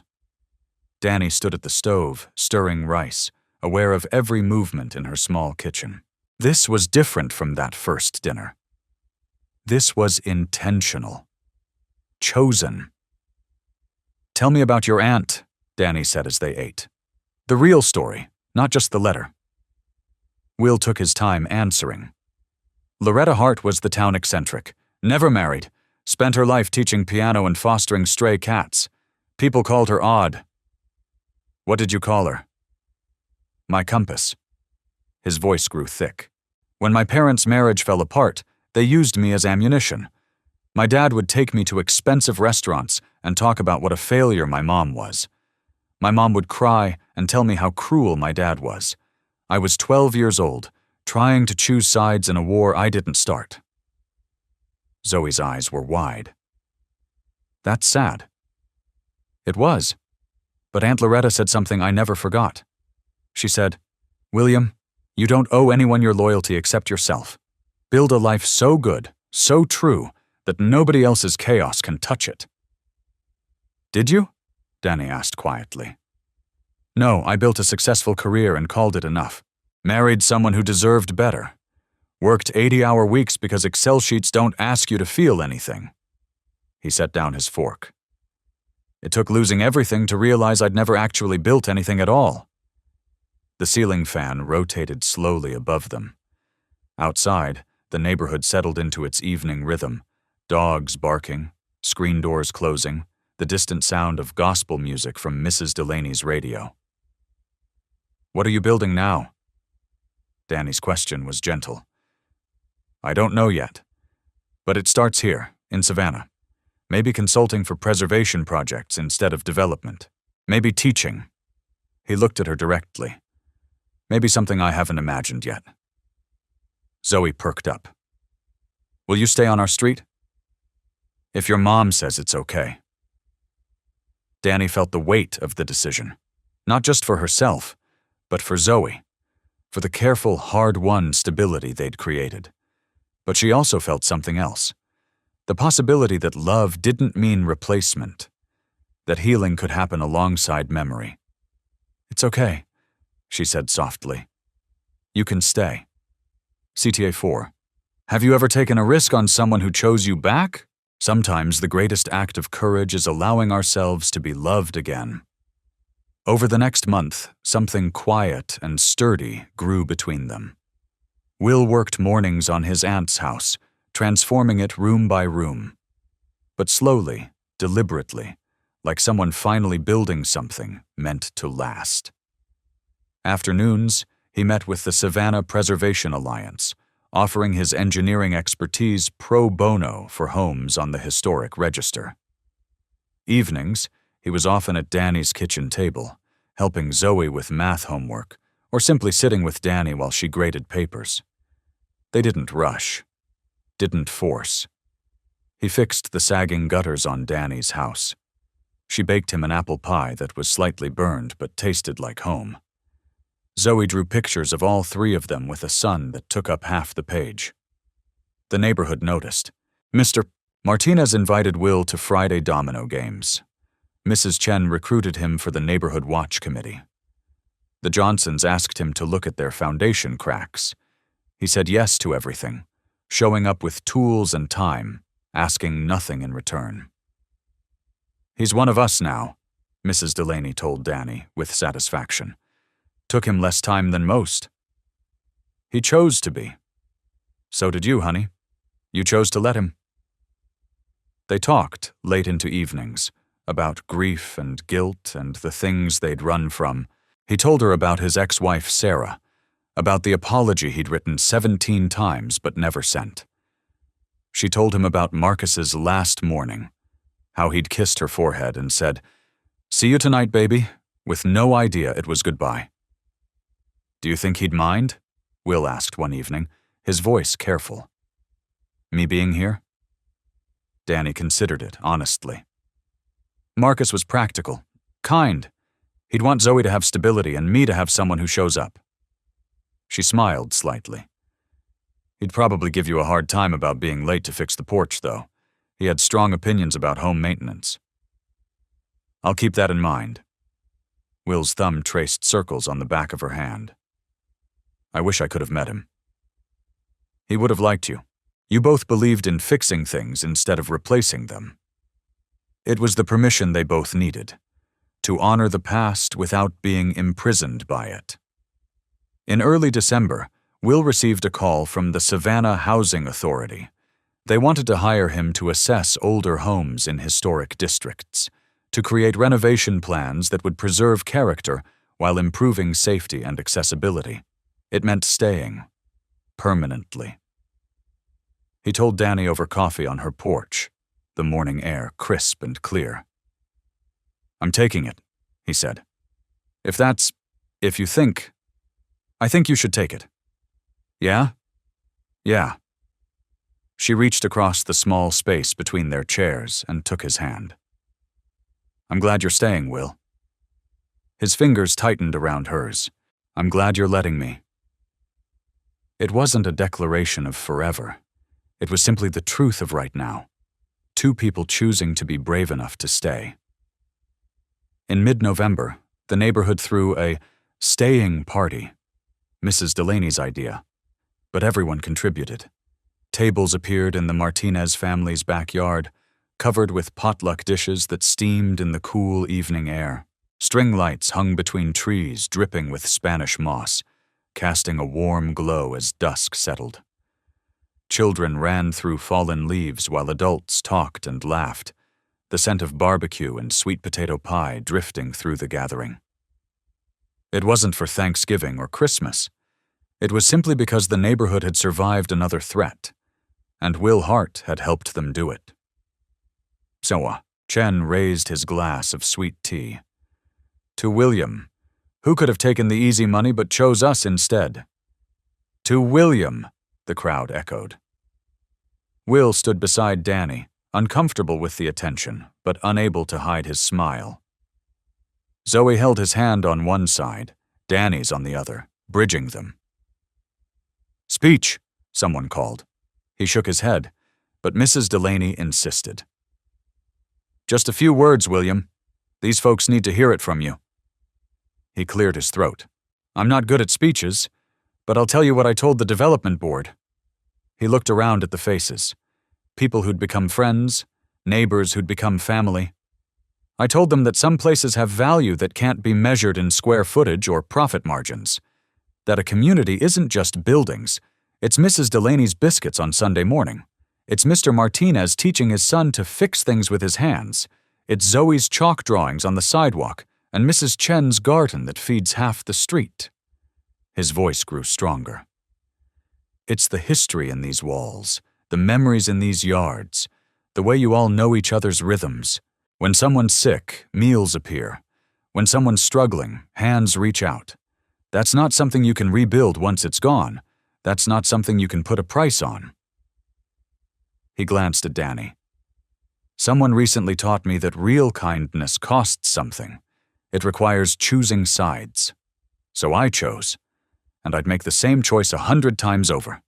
Danny stood at the stove, stirring rice, aware of every movement in her small kitchen. This was different from that first dinner. This was intentional. Chosen. Tell me about your aunt, Danny said as they ate. The real story, not just the letter. Will took his time answering. Loretta Hart was the town eccentric, never married, spent her life teaching piano and fostering stray cats. People called her odd. What did you call her? My compass. His voice grew thick. When my parents' marriage fell apart, they used me as ammunition. My dad would take me to expensive restaurants and talk about what a failure my mom was. My mom would cry and tell me how cruel my dad was. I was 12 years old, trying to choose sides in a war I didn't start. Zoe's eyes were wide. That's sad. It was. But Aunt Loretta said something I never forgot. She said, William, you don't owe anyone your loyalty except yourself. Build a life so good, so true, that nobody else's chaos can touch it. Did you? Danny asked quietly. No, I built a successful career and called it enough. Married someone who deserved better. Worked 80-hour weeks because Excel sheets don't ask you to feel anything. He set down his fork. It took losing everything to realize I'd never actually built anything at all. The ceiling fan rotated slowly above them. Outside, the neighborhood settled into its evening rhythm, dogs barking, screen doors closing, the distant sound of gospel music from Mrs. Delaney's radio. What are you building now? Danny's question was gentle. I don't know yet, but it starts here, in Savannah. Maybe consulting for preservation projects instead of development. Maybe teaching. He looked at her directly. Maybe something I haven't imagined yet. Zoe perked up. Will you stay on our street? If your mom says it's okay. Danny felt the weight of the decision, not just for herself, but for Zoe, for the careful, hard-won stability they'd created. But she also felt something else. The possibility that love didn't mean replacement, that healing could happen alongside memory. It's okay, she said softly. You can stay. CTA 4. Have you ever taken a risk on someone who chose you back? Sometimes the greatest act of courage is allowing ourselves to be loved again. Over the next month, something quiet and sturdy grew between them. Will worked mornings on his aunt's house, transforming it room by room. But slowly, deliberately, like someone finally building something meant to last. Afternoons, he met with the Savannah Preservation Alliance, offering his engineering expertise pro bono for homes on the historic register. Evenings, he was often at Danny's kitchen table, helping Zoe with math homework, or simply sitting with Danny while she graded papers. They didn't rush, didn't force. He fixed the sagging gutters on Danny's house. She baked him an apple pie that was slightly burned but tasted like home. Zoe drew pictures of all three of them with a sun that took up half the page. The neighborhood noticed. Mr. Martinez invited Will to Friday domino games. Mrs. Chen recruited him for the neighborhood watch committee. The Johnsons asked him to look at their foundation cracks. He said yes to everything, showing up with tools and time, asking nothing in return. He's one of us now, Mrs. Delaney told Danny with satisfaction. Took him less time than most. He chose to be. So did you, honey. You chose to let him. They talked late into evenings about grief and guilt and the things they'd run from. He told her about his ex-wife, Sarah, about the apology he'd written 17 times but never sent. She told him about Marcus's last morning, how he'd kissed her forehead and said, "See you tonight, baby," with no idea it was goodbye. "Do you think he'd mind?" Will asked one evening, his voice careful. "Me being here?" Danny considered it honestly. Marcus was practical, kind. He'd want Zoe to have stability and me to have someone who shows up. She smiled slightly. "He'd probably give you a hard time about being late to fix the porch, though. He had strong opinions about home maintenance." "I'll keep that in mind." Will's thumb traced circles on the back of her hand. "I wish I could have met him." "He would have liked you. You both believed in fixing things instead of replacing them." It was the permission they both needed, to honor the past without being imprisoned by it. In early December, Will received a call from the Savannah Housing Authority. They wanted to hire him to assess older homes in historic districts, to create renovation plans that would preserve character while improving safety and accessibility. It meant staying, permanently. He told Danny over coffee on her porch, the morning air crisp and clear. "I'm taking it," he said. If you think, I think you should take it." "Yeah?" "Yeah." She reached across the small space between their chairs and took his hand. "I'm glad you're staying, Will." His fingers tightened around hers. "I'm glad you're letting me." It wasn't a declaration of forever. It was simply the truth of right now. Two people choosing to be brave enough to stay. In mid-November, the neighborhood threw a staying party, Mrs. Delaney's idea, but everyone contributed. Tables appeared in the Martinez family's backyard, covered with potluck dishes that steamed in the cool evening air. String lights hung between trees dripping with Spanish moss, casting a warm glow as dusk settled. Children ran through fallen leaves while adults talked and laughed, the scent of barbecue and sweet potato pie drifting through the gathering. It wasn't for Thanksgiving or Christmas. It was simply because the neighborhood had survived another threat, and Will Hart had helped them do it. "So, Chen raised his glass of sweet tea. To William, who could have taken the easy money but chose us instead." "To William," the crowd echoed. Will stood beside Danny, uncomfortable with the attention, but unable to hide his smile. Zoe held his hand on one side, Danny's on the other, bridging them. "Speech," someone called. He shook his head, but Mrs. Delaney insisted. "Just a few words, William. These folks need to hear it from you." He cleared his throat. "I'm not good at speeches, but I'll tell you what I told the development board." He looked around at the faces. People who'd become friends, neighbors who'd become family. I told them that some places have value that can't be measured in square footage or profit margins. That a community isn't just buildings. It's Mrs. Delaney's biscuits on Sunday morning. It's Mr. Martinez teaching his son to fix things with his hands. It's Zoe's chalk drawings on the sidewalk and Mrs. Chen's garden that feeds half the street. His voice grew stronger. It's the history in these walls, the memories in these yards, the way you all know each other's rhythms. When someone's sick, meals appear. When someone's struggling, hands reach out. That's not something you can rebuild once it's gone. That's not something you can put a price on. He glanced at Danny. "Someone recently taught me that real kindness costs something. It requires choosing sides. So I chose, and I'd make the same choice 100 times over."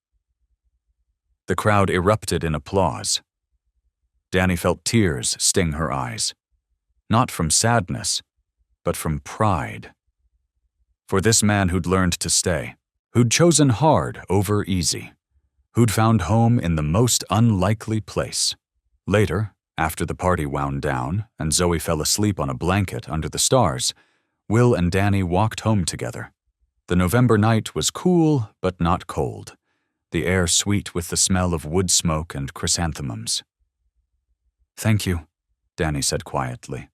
The crowd erupted in applause. Danny felt tears sting her eyes. Not from sadness, but from pride. For this man who'd learned to stay, who'd chosen hard over easy, who'd found home in the most unlikely place. Later, after the party wound down and Zoe fell asleep on a blanket under the stars, Will and Danny walked home together. The November night was cool but not cold. the air sweet with the smell of wood smoke and chrysanthemums. "Thank you," Danny said quietly.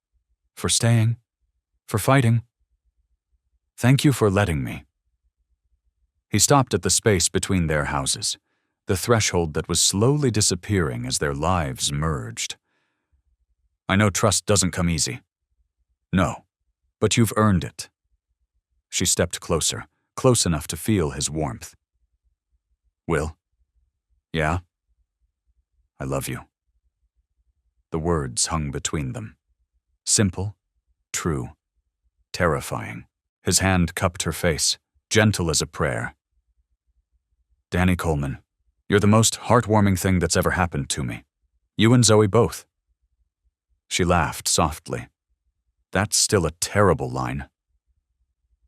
"For staying. For fighting. Thank you for letting me." He stopped at the space between their houses, the threshold that was slowly disappearing as their lives merged. "I know trust doesn't come easy." "No, but you've earned it." She stepped closer, close enough to feel his warmth. "Will?" "Yeah?" "I love you." The words hung between them. Simple, true, terrifying. His hand cupped her face, gentle as a prayer. "Danny Coleman, you're the most heartwarming thing that's ever happened to me. You and Zoe both." She laughed softly. "That's still a terrible line."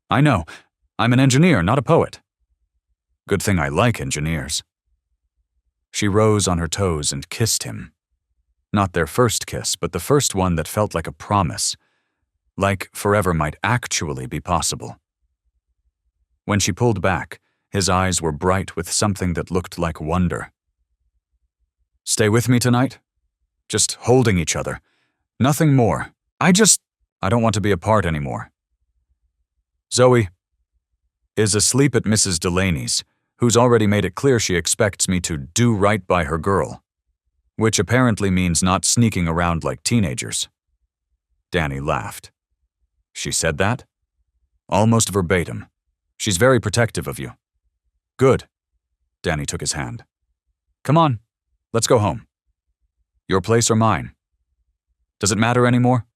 "I know. I'm an engineer, not a poet." "Good thing I like engineers." She rose on her toes and kissed him. Not their first kiss, but the first one that felt like a promise, like forever might actually be possible. When she pulled back, his eyes were bright with something that looked like wonder. "Stay with me tonight? Just holding each other. Nothing more. I don't want to be apart anymore." "Zoe is asleep at Mrs. Delaney's, who's already made it clear she expects me to do right by her girl, which apparently means not sneaking around like teenagers." Danny laughed. "She said that?" "Almost verbatim. She's very protective of you." "Good." Danny took his hand. "Come on, let's go home." "Your place or mine? Does it matter anymore?"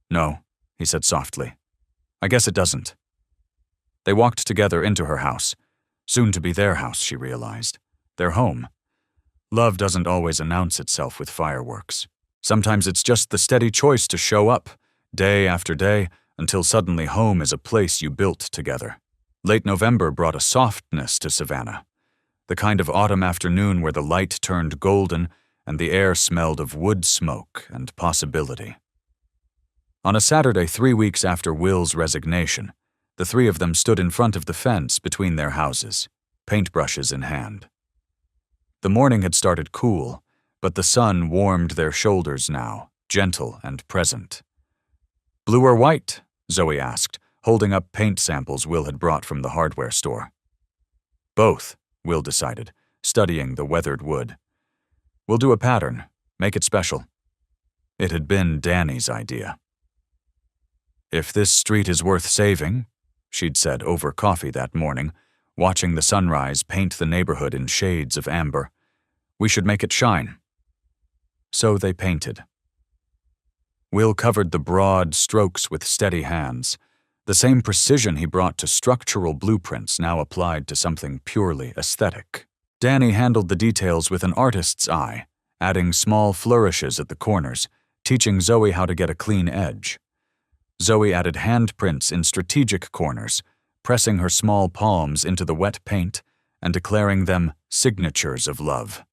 "No," he said softly. "I guess it doesn't." They walked together into her house. Soon to be their house, she realized. Their home. Love doesn't always announce itself with fireworks. Sometimes it's just the steady choice to show up, day after day, until suddenly home is a place you built together. Late November brought a softness to Savannah, the kind of autumn afternoon where the light turned golden and the air smelled of wood smoke and possibility. On a Saturday 3 weeks after Will's resignation, the three of them stood in front of the fence between their houses, paintbrushes in hand. The morning had started cool, but the sun warmed their shoulders now, gentle and present. "Blue or white?" Zoe asked, holding up paint samples Will had brought from the hardware store. "Both," Will decided, studying the weathered wood. "We'll do a pattern, make it special." It had been Danny's idea. "If this street is worth saving," she'd said over coffee that morning, watching the sunrise paint the neighborhood in shades of amber, "we should make it shine." So they painted. Will covered the broad strokes with steady hands, the same precision he brought to structural blueprints now applied to something purely aesthetic. Danny handled the details with an artist's eye, adding small flourishes at the corners, teaching Zoe how to get a clean edge. Zoe added handprints in strategic corners, pressing her small palms into the wet paint and declaring them signatures of love.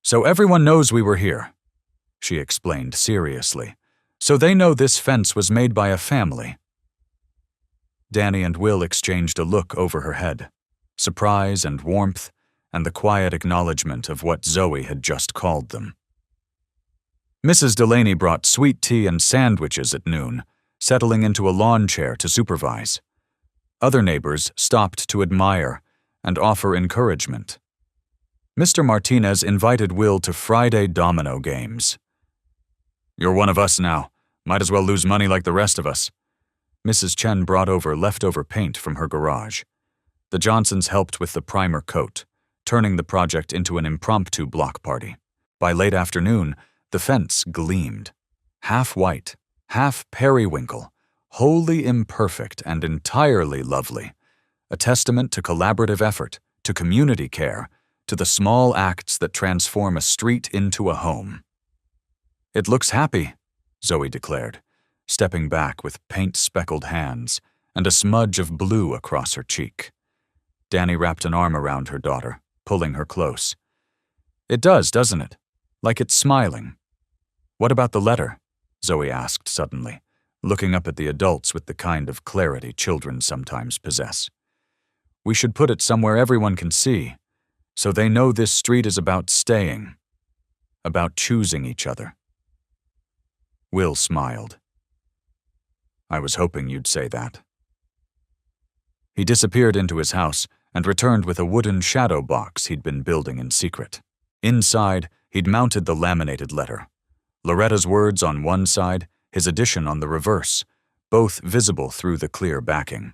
"So everyone knows we were here," she explained seriously. "So they know this fence was made by a family." Danny and Will exchanged a look over her head, surprise and warmth, and the quiet acknowledgement of what Zoe had just called them. Mrs. Delaney brought sweet tea and sandwiches at noon, settling into a lawn chair to supervise. Other neighbors stopped to admire and offer encouragement. Mr. Martinez invited Will to Friday domino games. "You're one of us now. Might as well lose money like the rest of us." Mrs. Chen brought over leftover paint from her garage. The Johnsons helped with the primer coat, turning the project into an impromptu block party. By late afternoon, the fence gleamed. Half white, half periwinkle, wholly imperfect and entirely lovely. A testament to collaborative effort, to community care, to the small acts that transform a street into a home. "It looks happy," Zoe declared, stepping back with paint-speckled hands and a smudge of blue across her cheek. Danny wrapped an arm around her daughter, pulling her close. "It does, doesn't it? Like it's smiling." "What about the letter?" Zoe asked suddenly, looking up at the adults with the kind of clarity children sometimes possess. We should put it somewhere everyone can see, so they know this street is about staying, about choosing each other." Will smiled. "I was hoping you'd say that." He disappeared into his house and returned with a wooden shadow box he'd been building in secret. Inside, he'd mounted the laminated letter. Loretta's words on one side, his addition on the reverse, both visible through the clear backing.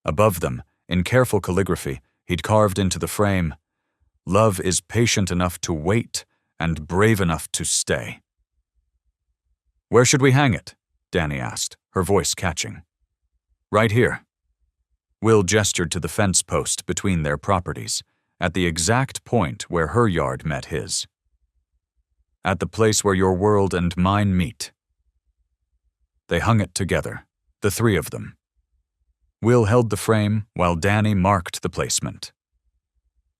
Above them, in careful calligraphy, he'd carved into the frame, "Love is patient enough to wait and brave enough to stay." "Where should we hang it?" Danny asked, her voice catching. "Right here." Will gestured to the fence post between their properties, at the exact point where her yard met his. "At the place where your world and mine meet." They hung it together, the three of them. Will held the frame while Danny marked the placement.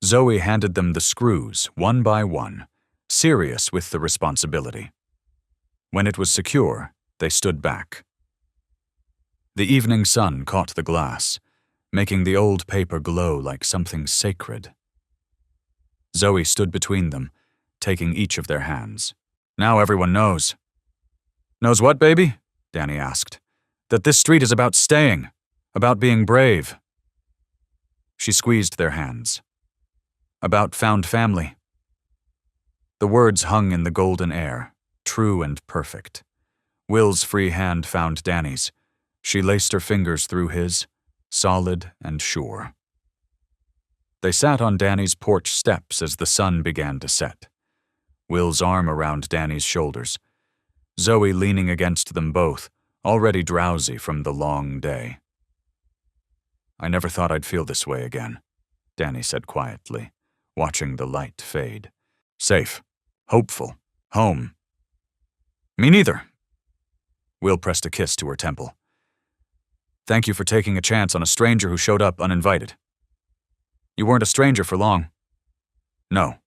Zoe handed them the screws one by one, serious with the responsibility. When it was secure, they stood back. The evening sun caught the glass, making the old paper glow like something sacred. Zoe stood between them, taking each of their hands. "Now everyone knows." "Knows what, baby?" Danny asked. "That this street is about staying, about being brave." She squeezed their hands. "About found family." The words hung in the golden air, true and perfect. Will's free hand found Danny's. She laced her fingers through his, solid and sure. They sat on Danny's porch steps as the sun began to set. Will's arm around Danny's shoulders, Zoe leaning against them both, already drowsy from the long day. "I never thought I'd feel this way again," Danny said quietly, watching the light fade. "Safe, hopeful, home." "Me neither." Will pressed a kiss to her temple. "Thank you for taking a chance on a stranger who showed up uninvited." "You weren't a stranger for long." "No."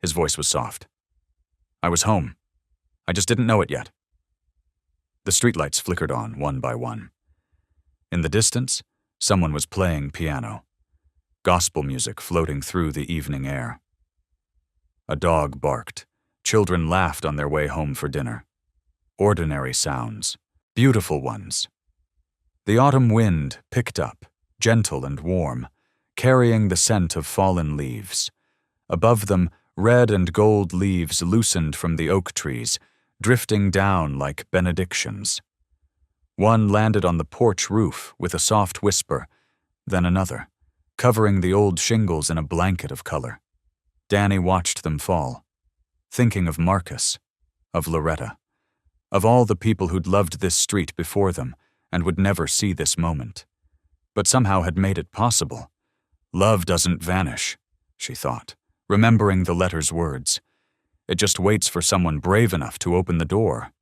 His voice was soft. "I was home. I just didn't know it yet." The streetlights flickered on, one by one. In the distance, someone was playing piano, gospel music floating through the evening air. A dog barked. Children laughed on their way home for dinner. Ordinary sounds, beautiful ones. The autumn wind picked up, gentle and warm, carrying the scent of fallen leaves. Above them, red and gold leaves loosened from the oak trees, drifting down like benedictions. One landed on the porch roof with a soft whisper, then another, covering the old shingles in a blanket of color. Danny watched them fall, thinking of Marcus, of Loretta, of all the people who'd loved this street before them and would never see this moment, but somehow had made it possible. Love doesn't vanish, she thought, remembering the letter's words. It just waits for someone brave enough to open the door.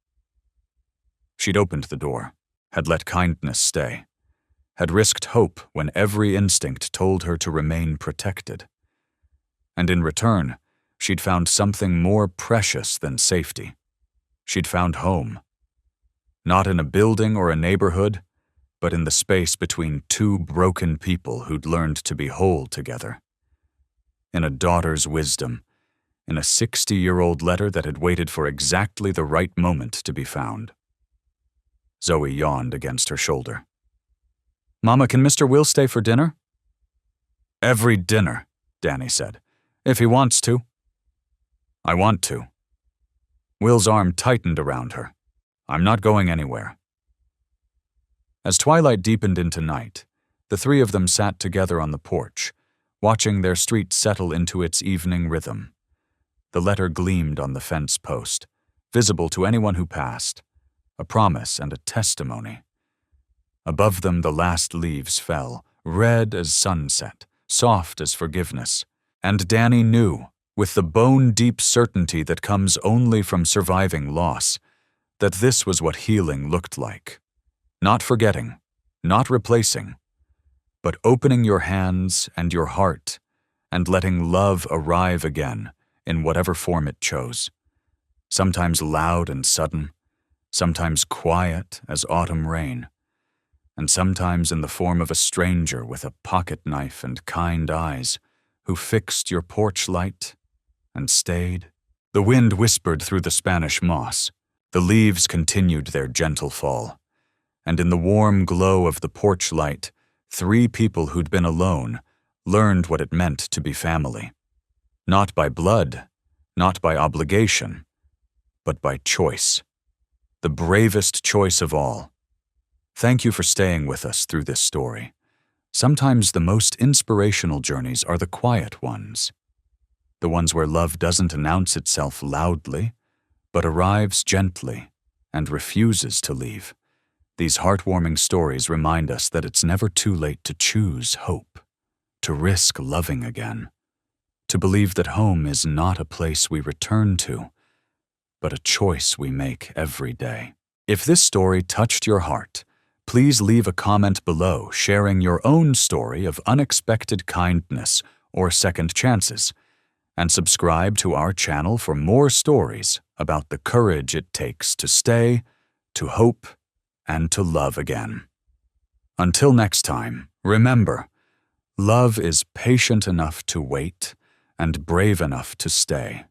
She'd opened the door, had let kindness stay, had risked hope when every instinct told her to remain protected. And in return, she'd found something more precious than safety. She'd found home. Not in a building or a neighborhood, but in the space between two broken people who'd learned to be whole together. In a daughter's wisdom, in a 60-year-old letter that had waited for exactly the right moment to be found. Zoe yawned against her shoulder. "Mama, can Mr. Will stay for dinner?" "Every dinner," Danny said. "If he wants to." "I want to." Will's arm tightened around her. "I'm not going anywhere." As twilight deepened into night, the three of them sat together on the porch, watching their street settle into its evening rhythm. The letter gleamed on the fence post, visible to anyone who passed, a promise and a testimony. Above them the last leaves fell, red as sunset, soft as forgiveness. And Danny knew, with the bone-deep certainty that comes only from surviving loss, that this was what healing looked like. Not forgetting, not replacing, but opening your hands and your heart and letting love arrive again in whatever form it chose. Sometimes loud and sudden, sometimes quiet as autumn rain, and sometimes in the form of a stranger with a pocket knife and kind eyes, who fixed your porch light and stayed. The wind whispered through the Spanish moss, the leaves continued their gentle fall, and in the warm glow of the porch light, 3 people who'd been alone learned what it meant to be family. Not by blood, not by obligation, but by choice. The bravest choice of all. Thank you for staying with us through this story. Sometimes the most inspirational journeys are the quiet ones. The ones where love doesn't announce itself loudly, but arrives gently and refuses to leave. These heartwarming stories remind us that it's never too late to choose hope, to risk loving again, to believe that home is not a place we return to, but a choice we make every day. If this story touched your heart, please leave a comment below sharing your own story of unexpected kindness or second chances, and subscribe to our channel for more stories about the courage it takes to stay, to hope, and to love again. Until next time, remember, love is patient enough to wait and brave enough to stay.